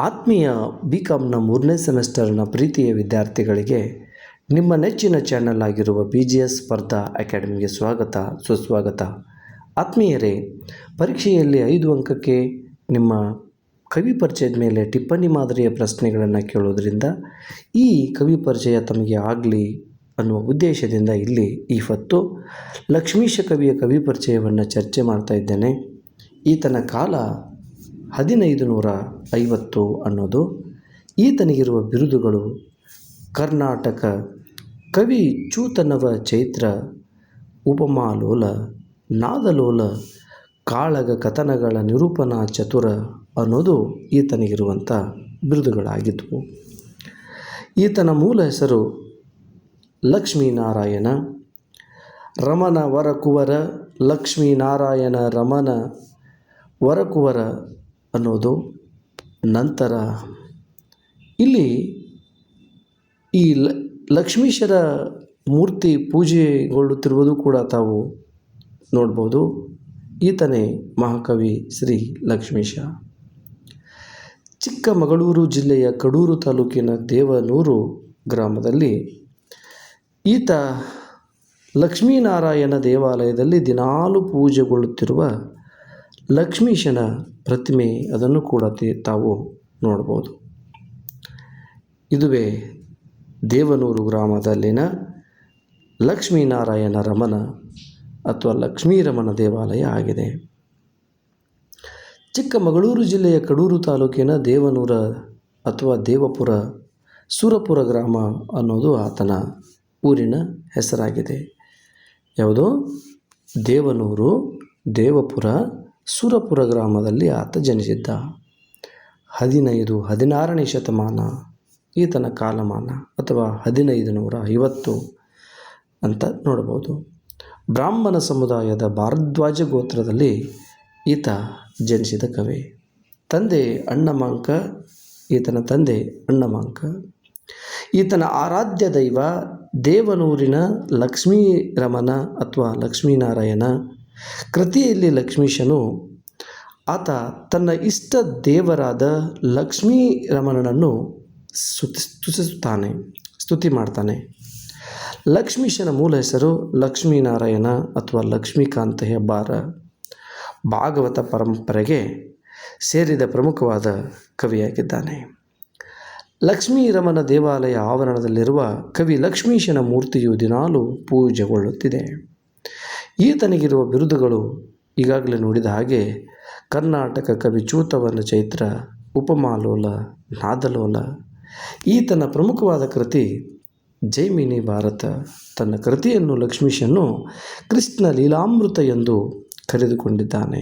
ಆತ್ಮೀಯ ಬಿ.ಕಾಮ್ನ 3ನೇ ಸೆಮೆಸ್ಟರ್ನ ಪ್ರೀತಿಯ ವಿದ್ಯಾರ್ಥಿಗಳಿಗೆ ನಿಮ್ಮ ನೆಚ್ಚಿನ ಚಾನಲ್ ಆಗಿರುವ BGS ಸ್ಪರ್ಧಾ ಅಕಾಡೆಮಿಗೆ ಸುಸ್ವಾಗತ. ಆತ್ಮೀಯರೇ, ಪರೀಕ್ಷೆಯಲ್ಲಿ 5 ಅಂಕಕ್ಕೆ ನಿಮ್ಮ ಕವಿ ಪರಿಚಯದ ಮೇಲೆ ಟಿಪ್ಪಣಿ ಮಾದರಿಯ ಪ್ರಶ್ನೆಗಳನ್ನು ಕೇಳೋದ್ರಿಂದ ಈ ಕವಿ ಪರಿಚಯ ತಮಗೆ ಆಗಲಿ ಅನ್ನುವ ಉದ್ದೇಶದಿಂದ ಇಲ್ಲಿ ಇವತ್ತು ಲಕ್ಷ್ಮೀಶ ಕವಿಯ ಕವಿ ಪರಿಚಯವನ್ನು ಚರ್ಚೆ ಮಾಡ್ತಾ ಇದ್ದೇನೆ. ಈತನ ಕಾಲ 1550 ಅನ್ನೋದು. ಈತನಿಗಿರುವ ಬಿರುದುಗಳು: ಕರ್ನಾಟಕ ಕವಿ ಚೂತನವ ಚೈತ್ರ, ಉಪಮಾಲೋಲ, ನಾದಲೋಲ, ಕಾಳಗ ಕಥನಗಳ ನಿರೂಪಣಾ ಚತುರ ಅನ್ನೋದು ಈತನಿಗಿರುವಂಥ ಬಿರುದುಗಳಾಗಿದ್ದವು. ಈತನ ಮೂಲ ಹೆಸರು ಲಕ್ಷ್ಮೀನಾರಾಯಣ. ರಮಣ ವರಕುವರ ಲಕ್ಷ್ಮೀನಾರಾಯಣ ರಮಣ ವರಕುವರ ಅನ್ನೋದು. ನಂತರ ಇಲ್ಲಿ ಈ ಲಕ್ಷ್ಮೀಶರ ಮೂರ್ತಿ ಪೂಜೆಗೊಳ್ಳುತ್ತಿರುವುದು ಕೂಡ ತಾವು ನೋಡ್ಬೋದು. ಈತನೇ ಮಹಾಕವಿ ಶ್ರೀ ಲಕ್ಷ್ಮೀಶ. ಚಿಕ್ಕಮಗಳೂರು ಜಿಲ್ಲೆಯ ಕಡೂರು ತಾಲೂಕಿನ ದೇವನೂರು ಗ್ರಾಮದಲ್ಲಿ ಈತ ಲಕ್ಷ್ಮೀನಾರಾಯಣ ದೇವಾಲಯದಲ್ಲಿ ದಿನಾಲು ಪೂಜೆಗೊಳ್ಳುತ್ತಿರುವ ಲಕ್ಷ್ಮೀಶನ ಪ್ರತಿಮೆ, ಅದನ್ನು ಕೂಡ ತಾವು ನೋಡ್ಬೋದು. ಇದುವೇ ದೇವನೂರು ಗ್ರಾಮದಲ್ಲಿನ ಲಕ್ಷ್ಮೀನಾರಾಯಣ ರಮಣ ಅಥವಾ ಲಕ್ಷ್ಮೀರಮಣ ದೇವಾಲಯ ಆಗಿದೆ. ಚಿಕ್ಕಮಗಳೂರು ಜಿಲ್ಲೆಯ ಕಡೂರು ತಾಲೂಕಿನ ದೇವನೂರ ಅಥವಾ ದೇವಪುರ ಸುರಪುರ ಗ್ರಾಮ ಅನ್ನೋದು ಆತನ ಊರಿನ ಹೆಸರಾಗಿದೆ. ಯಾವುದು? ದೇವನೂರು, ದೇವಪುರ, ಸುರಪುರ ಗ್ರಾಮದಲ್ಲಿ ಆತ ಜನಿಸಿದ್ದ. 16ನೇ ಶತಮಾನ ಈತನ ಕಾಲಮಾನ, ಅಥವಾ 1550 ಅಂತ ನೋಡ್ಬೋದು. ಬ್ರಾಹ್ಮಣ ಸಮುದಾಯದ ಭಾರದ್ವಾಜ ಗೋತ್ರದಲ್ಲಿ ಈತ ಜನಿಸಿದ ಕವಿ. ತಂದೆ ಅಣ್ಣಮಾಂಕ. ಈತನ ತಂದೆ ಅಣ್ಣಮಾಂಕ. ಈತನ ಆರಾಧ್ಯ ದೈವ ದೇವನೂರಿನ ಲಕ್ಷ್ಮೀರಮಣ ಅಥವಾ ಲಕ್ಷ್ಮೀನಾರಾಯಣ. ಕೃತಿಯಲ್ಲಿ ಲಕ್ಷ್ಮೀಶನು ಆತ ತನ್ನ ಇಷ್ಟ ದೇವರಾದ ಲಕ್ಷ್ಮೀರಮಣನನ್ನು ಸ್ತುತಿ ಮಾಡ್ತಾನೆ. ಲಕ್ಷ್ಮೀಶನ ಮೂಲ ಹೆಸರು ಲಕ್ಷ್ಮೀನಾರಾಯಣ ಅಥವಾ ಲಕ್ಷ್ಮೀಕಾಂತ ಹೆಬ್ಬಾರ. ಭಾಗವತ ಪರಂಪರೆಗೆ ಸೇರಿದ ಪ್ರಮುಖವಾದ ಕವಿಯಾಗಿದ್ದಾನೆ. ಲಕ್ಷ್ಮೀರಮಣ ದೇವಾಲಯ ಆವರಣದಲ್ಲಿರುವ ಕವಿ ಲಕ್ಷ್ಮೀಶನ ಮೂರ್ತಿಯು ದಿನಾಲು ಪೂಜೆಗೊಳ್ಳುತ್ತಿದೆ. ಈತನಿಗಿರುವ ಬಿರುದುಗಳು ಈಗಾಗಲೇ ನೋಡಿದ ಹಾಗೆ: ಕರ್ನಾಟಕ ಕವಿ ಚೂತವನ ಚೈತ್ರ, ಉಪಮಾಲೋಲ, ನಾದಲೋಲ. ಈತನ ಪ್ರಮುಖವಾದ ಕೃತಿ ಜೈಮಿನಿ ಭಾರತ. ತನ್ನ ಕೃತಿಯನ್ನು ಲಕ್ಷ್ಮೀಶನು ಕೃಷ್ಣ ಲೀಲಾಮೃತ ಎಂದು ಕರೆದುಕೊಂಡಿದ್ದಾನೆ.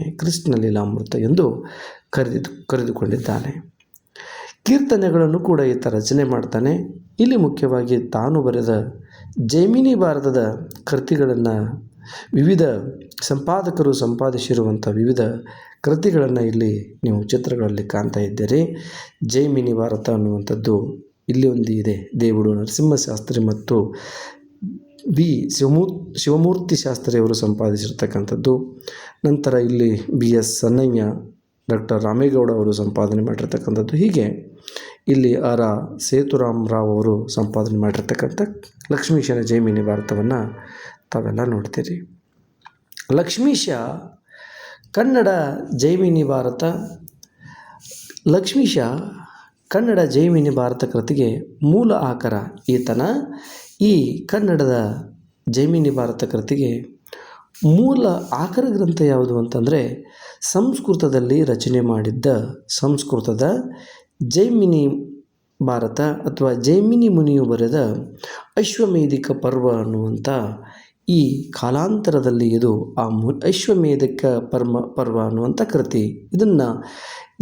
ಕರೆದುಕೊಂಡಿದ್ದಾನೆ. ಕೀರ್ತನೆಗಳನ್ನು ಕೂಡ ಈತ ರಚನೆ ಮಾಡ್ತಾನೆ. ಇಲ್ಲಿ ಮುಖ್ಯವಾಗಿ ತಾನು ಬರೆದ ಜೈಮಿನಿ ಭಾರತದ ಕೃತಿಗಳನ್ನು ವಿವಿಧ ಸಂಪಾದಕರು ಸಂಪಾದಿಸಿರುವಂಥ ವಿವಿಧ ಕೃತಿಗಳನ್ನು ಇಲ್ಲಿ ನೀವು ಚಿತ್ರಗಳಲ್ಲಿ ಕಾಣ್ತಾ ಇದ್ದೀರಿ. ಜೈಮಿನಿ ಭಾರತ ಅನ್ನುವಂಥದ್ದು ಇಲ್ಲಿ ಒಂದು ಇದೆ. ದೇವುಡು ನರಸಿಂಹಶಾಸ್ತ್ರಿ ಮತ್ತು ಶಿವಮೂರ್ತಿ ಶಾಸ್ತ್ರಿಯವರು ಸಂಪಾದಿಸಿರ್ತಕ್ಕಂಥದ್ದು. ನಂತರ ಇಲ್ಲಿ BS ಸನ್ನಯ್ಯ, ಡಾಕ್ಟರ್ ರಾಮೇಗೌಡ ಅವರು ಸಂಪಾದನೆ ಮಾಡಿರ್ತಕ್ಕಂಥದ್ದು. ಹೀಗೆ ಇಲ್ಲಿ ಸೇತುರಾಮ್ ರಾವ್ ಅವರು ಸಂಪಾದನೆ ಮಾಡಿರ್ತಕ್ಕಂಥ ಲಕ್ಷ್ಮೀಶನ ಜೈಮಿನಿ ಭಾರತವನ್ನು ತಾವೆಲ್ಲ ನೋಡ್ತೀರಿ. ಲಕ್ಷ್ಮೀಶ ಕನ್ನಡ ಜೈಮಿನಿ ಭಾರತ. ಲಕ್ಷ್ಮೀಶ ಕನ್ನಡ ಜೈಮಿನಿ ಭಾರತ ಕೃತಿಗೆ ಮೂಲ ಆಕರ. ಈತನ ಈ ಕನ್ನಡದ ಜೈಮಿನಿ ಭಾರತ ಕೃತಿಗೆ ಮೂಲ ಆಕರ ಗ್ರಂಥ ಯಾವುದು ಅಂತಂದರೆ ಸಂಸ್ಕೃತದಲ್ಲಿ ರಚನೆ ಮಾಡಿದ್ದ ಸಂಸ್ಕೃತದ ಜೈಮಿನಿ ಭಾರತ ಅಥವಾ ಜೈಮಿನಿ ಮುನಿಯು ಬರೆದ ಅಶ್ವಮೇಧಿಕ ಪರ್ವ ಅನ್ನುವಂಥ ಈ ಕಾಲಾಂತರದಲ್ಲಿ ಇದು ಅಶ್ವಮೇಧಿಕ ಪರ್ವ ಅನ್ನುವಂಥ ಕೃತಿ. ಇದನ್ನು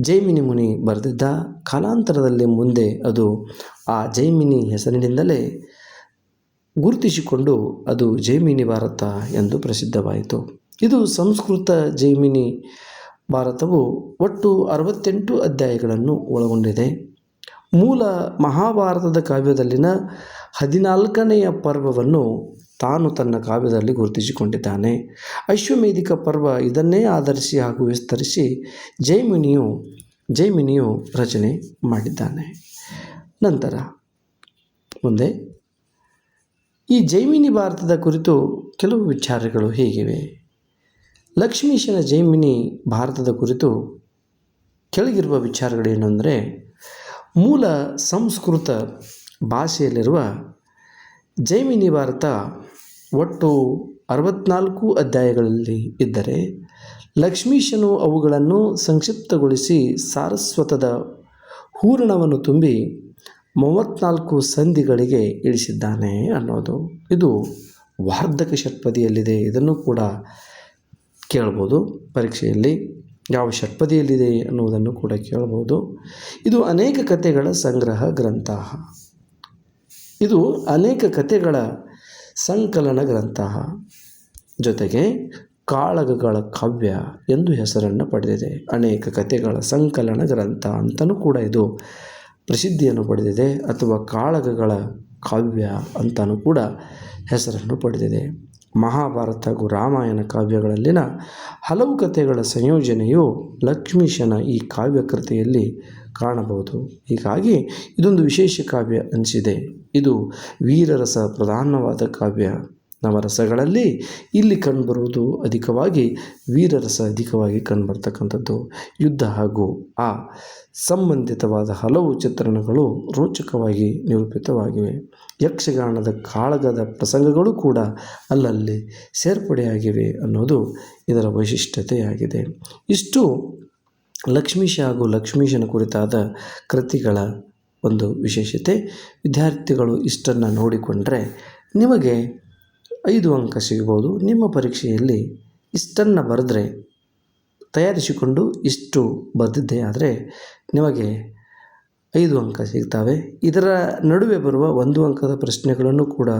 ಜೈಮಿನಿ ಮುನಿ ಬರೆದಿದ್ದ. ಕಾಲಾಂತರದಲ್ಲಿ ಮುಂದೆ ಅದು ಆ ಜೈಮಿನಿ ಹೆಸರಿನಿಂದಲೇ ಗುರುತಿಸಿಕೊಂಡು ಅದು ಜೈಮಿನಿ ಭಾರತ ಎಂದು ಪ್ರಸಿದ್ಧವಾಯಿತು. ಇದು ಸಂಸ್ಕೃತ ಜೈಮಿನಿ ಭಾರತವು ಒಟ್ಟು 68 ಅಧ್ಯಾಯಗಳನ್ನು ಒಳಗೊಂಡಿದೆ. ಮೂಲ ಮಹಾಭಾರತದ ಕಾವ್ಯದಲ್ಲಿನ 14ನೆಯ ಪರ್ವವನ್ನು ತಾನು ತನ್ನ ಕಾವ್ಯದಲ್ಲಿ ಗುರುತಿಸಿಕೊಂಡಿದ್ದಾನೆ. ಅಶ್ವಮೇಧಿಕ ಪರ್ವ ಇದನ್ನೇ ಆಧರಿಸಿ ಹಾಗೂ ವಿಸ್ತರಿಸಿ ಜೈಮಿನಿಯು ಜೈಮಿನಿಯು ರಚನೆ ಮಾಡಿದ್ದಾನೆ. ನಂತರ ಮುಂದೆ ಈ ಜೈಮಿನಿ ಭಾರತದ ಕುರಿತು ಕೆಲವು ವಿಚಾರಗಳು ಹೀಗಿವೆ. ಲಕ್ಷ್ಮೀಶನ ಜೈಮಿನಿ ಭಾರತದ ಕುರಿತು ಕೆಳಗಿರುವ ವಿಚಾರಗಳೇನೆಂದರೆ, ಮೂಲ ಸಂಸ್ಕೃತ ಭಾಷೆಯಲ್ಲಿರುವ ಜೈಮಿನಿ ಭಾರತ ಒಟ್ಟು 64 ಅಧ್ಯಾಯಗಳಲ್ಲಿ ಇದ್ದರೆ ಲಕ್ಷ್ಮೀಶನು ಅವುಗಳನ್ನು ಸಂಕ್ಷಿಪ್ತಗೊಳಿಸಿ ಸಾರಸ್ವತದ ಹೂರಣವನ್ನು ತುಂಬಿ 34 ಸಂಧಿಗಳಿಗೆ ಇಳಿಸಿದ್ದಾನೆ ಅನ್ನೋದು. ಇದು ವಾರ್ಧಕ ಷಟ್ಪದಿಯಲ್ಲಿದೆ. ಇದನ್ನು ಕೂಡ ಕೇಳ್ಬೋದು ಪರೀಕ್ಷೆಯಲ್ಲಿ, ಯಾವ ಷಟ್ಪದಿಯಲ್ಲಿದೆ ಅನ್ನುವುದನ್ನು ಕೂಡ ಕೇಳ್ಬೋದು. ಇದು ಅನೇಕ ಕಥೆಗಳ ಸಂಗ್ರಹ ಗ್ರಂಥ. ಇದು ಅನೇಕ ಕಥೆಗಳ ಸಂಕಲನ ಗ್ರಂಥ, ಜೊತೆಗೆ ಕಾಳಗಗಳ ಕಾವ್ಯ ಎಂದು ಹೆಸರನ್ನು ಪಡೆದಿದೆ. ಅನೇಕ ಕಥೆಗಳ ಸಂಕಲನ ಗ್ರಂಥ ಅಂತಲೂ ಕೂಡ ಇದು ಪ್ರಸಿದ್ಧಿಯನ್ನು ಪಡೆದಿದೆ, ಅಥವಾ ಕಾಳಗಗಳ ಕಾವ್ಯ ಅಂತಲೂ ಕೂಡ ಹೆಸರನ್ನು ಪಡೆದಿದೆ. ಮಹಾಭಾರತ ಹಾಗೂ ರಾಮಾಯಣ ಕಾವ್ಯಗಳಲ್ಲಿನ ಹಲವು ಕಥೆಗಳ ಸಂಯೋಜನೆಯು ಲಕ್ಷ್ಮೀಶನ ಈ ಕಾವ್ಯಕೃತಿಯಲ್ಲಿ ಕಾಣಬಹುದು. ಹೀಗಾಗಿ ಇದೊಂದು ವಿಶೇಷ ಕಾವ್ಯ ಅನಿಸಿದೆ. ಇದು ವೀರರಸ ಪ್ರಧಾನವಾದ ಕಾವ್ಯ. ನವರಸಗಳಲ್ಲಿ ಇಲ್ಲಿ ಕಂಡುಬರುವುದು ಅಧಿಕವಾಗಿ ವೀರರಸ ಅಧಿಕವಾಗಿ ಕಂಡುಬರ್ತಕ್ಕಂಥದ್ದು. ಯುದ್ಧ ಹಾಗೂ ಆ ಸಂಬಂಧಿತವಾದ ಹಲವು ಚಿತ್ರಣಗಳು ರೋಚಕವಾಗಿ ನಿರೂಪಿತವಾಗಿವೆ. ಯಕ್ಷಗಾನದ ಕಾಳಗದ ಪ್ರಸಂಗಗಳು ಕೂಡ ಅಲ್ಲಲ್ಲಿ ಸೇರ್ಪಡೆಯಾಗಿವೆ ಅನ್ನೋದು ಇದರ ವೈಶಿಷ್ಟ್ಯತೆಯಾಗಿದೆ. ಇಷ್ಟು ಲಕ್ಷ್ಮೀಶ ಹಾಗೂ ಲಕ್ಷ್ಮೀಶನ ಕುರಿತಾದ ಕೃತಿಗಳ ಒಂದು ವಿಶೇಷತೆ. ವಿದ್ಯಾರ್ಥಿಗಳು ಇಷ್ಟನ್ನು ನೋಡಿಕೊಂಡ್ರೆ ನಿಮಗೆ 5 ಅಂಕ ಸಿಗ್ಬೋದು. ನಿಮ್ಮ ಪರೀಕ್ಷೆಯಲ್ಲಿ ಇಷ್ಟನ್ನು ಬರೆದ್ರೆ, ತಯಾರಿಸಿಕೊಂಡು ಇಷ್ಟು ಬರೆದಿದ್ದೆ ಆದರೆ ನಿಮಗೆ 5 ಅಂಕ ಸಿಗ್ತವೆ. ಇದರ ನಡುವೆ ಬರುವ 1 ಅಂಕದ ಪ್ರಶ್ನೆಗಳನ್ನು ಕೂಡ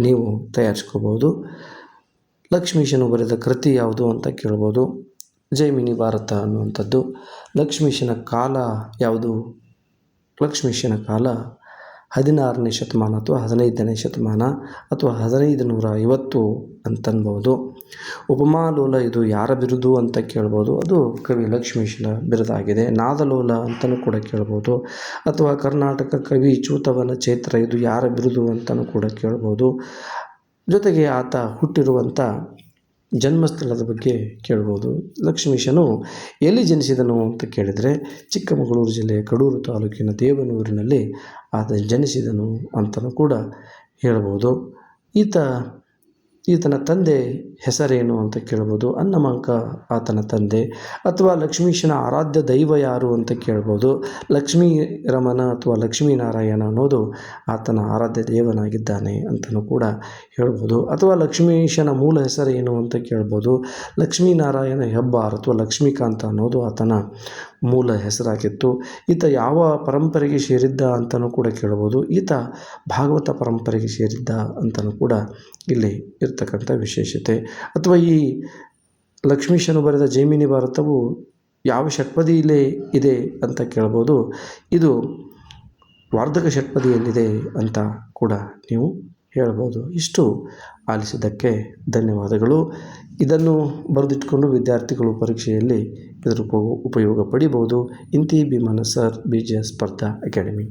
ನೀವು ತಯಾರಿಸ್ಕೋಬೋದು. ಲಕ್ಷ್ಮೀಶನು ಬರೆದ ಕೃತಿ ಯಾವುದು ಅಂತ ಕೇಳ್ಬೋದು. ಜೈಮಿನಿ ಭಾರತ ಅನ್ನುವಂಥದ್ದು. ಲಕ್ಷ್ಮೀಶನ ಕಾಲ ಯಾವುದು? ಲಕ್ಷ್ಮೀಶನ ಕಾಲ 16ನೇ ಶತಮಾನ ಅಥವಾ 15ನೇ ಶತಮಾನ ಅಥವಾ 1550 ಅಂತನ್ಬೋದು. ಉಪಮಾಲೋಲ ಇದು ಯಾರ ಬಿರುದು ಅಂತ ಕೇಳ್ಬೋದು. ಅದು ಕವಿ ಲಕ್ಷ್ಮೀಶನ ಬಿರುದಾಗಿದೆ. ನಾದಲೋಲ ಅಂತಲೂ ಕೂಡ ಕೇಳ್ಬೋದು. ಅಥವಾ ಕರ್ನಾಟಕ ಕವಿ ಚೂತವನ ಚೈತ್ರ ಇದು ಯಾರ ಬಿರುದು ಅಂತಲೂ ಕೂಡ ಕೇಳ್ಬೋದು. ಜೊತೆಗೆ ಆತ ಹುಟ್ಟಿರುವಂಥ ಜನ್ಮಸ್ಥಳದ ಬಗ್ಗೆ ಕೇಳ್ಬೋದು. ಲಕ್ಷ್ಮೀಶನು ಎಲ್ಲಿ ಜನಿಸಿದನು ಅಂತ ಕೇಳಿದರೆ ಚಿಕ್ಕಮಗಳೂರು ಜಿಲ್ಲೆಯ ಕಡೂರು ತಾಲೂಕಿನ ದೇವನೂರಿನಲ್ಲಿ ಆತ ಜನಿಸಿದನು ಅಂತಲೂ ಕೂಡ ಹೇಳ್ಬೋದು. ಈತನ ತಂದೆ ಹೆಸರೇನು ಅಂತ ಕೇಳ್ಬೋದು. ಅನ್ನಮಂಕ ಆತನ ತಂದೆ. ಅಥವಾ ಲಕ್ಷ್ಮೀಶನ ಆರಾಧ್ಯ ದೈವ ಯಾರು ಅಂತ ಕೇಳ್ಬೋದು. ಲಕ್ಷ್ಮೀ ರಮಣ ಅಥವಾ ಲಕ್ಷ್ಮೀನಾರಾಯಣ ಅನ್ನೋದು ಆತನ ಆರಾಧ್ಯ ದೇವನಾಗಿದ್ದಾನೆ ಅಂತಲೂ ಕೂಡ ಹೇಳ್ಬೋದು. ಅಥವಾ ಲಕ್ಷ್ಮೀಶನ ಮೂಲ ಹೆಸರೇನು ಅಂತ ಕೇಳ್ಬೋದು. ಲಕ್ಷ್ಮೀನಾರಾಯಣ ಹೆಬ್ಬಾರ್ ಅಥವಾ ಲಕ್ಷ್ಮೀಕಾಂತ ಅನ್ನೋದು ಆತನ ಮೂಲ ಹೆಸರಾಗಿತ್ತು. ಈತ ಯಾವ ಪರಂಪರೆಗೆ ಸೇರಿದ್ದ ಅಂತಲೂ ಕೂಡ ಕೇಳ್ಬೋದು. ಈತ ಭಾಗವತ ಪರಂಪರೆಗೆ ಸೇರಿದ್ದ ಅಂತಲೂ ಕೂಡ ಇಲ್ಲಿ ಇರ್ತಕ್ಕಂಥ ವಿಶೇಷತೆ. ಅಥವಾ ಈ ಲಕ್ಷ್ಮೀಶನು ಬರೆದ ಜೈಮಿನಿ ಭಾರತವು ಯಾವ ಷಟ್ಪದಿಯಲ್ಲೇ ಇದೆ ಅಂತ ಕೇಳ್ಬೋದು. ಇದು ವಾರ್ಧಕ ಷಟ್ಪದಿಯಲ್ಲಿದೆ ಅಂತ ಕೂಡ ನೀವು ಹೇಳ್ಬೋದು. ಇಷ್ಟು ಆಲಿಸಿದ್ದಕ್ಕೆ ಧನ್ಯವಾದಗಳು. ಇದನ್ನು ಬರೆದಿಟ್ಕೊಂಡು ವಿದ್ಯಾರ್ಥಿಗಳು ಪರೀಕ್ಷೆಯಲ್ಲಿ ಇದರ ಉಪಯೋಗ ಪಡಿಬೋದು. ಇಂತಿ ಭೀಮನ ಸರ್, BGS ಸ್ಪರ್ಧಾ ಅಕಾಡೆಮಿ.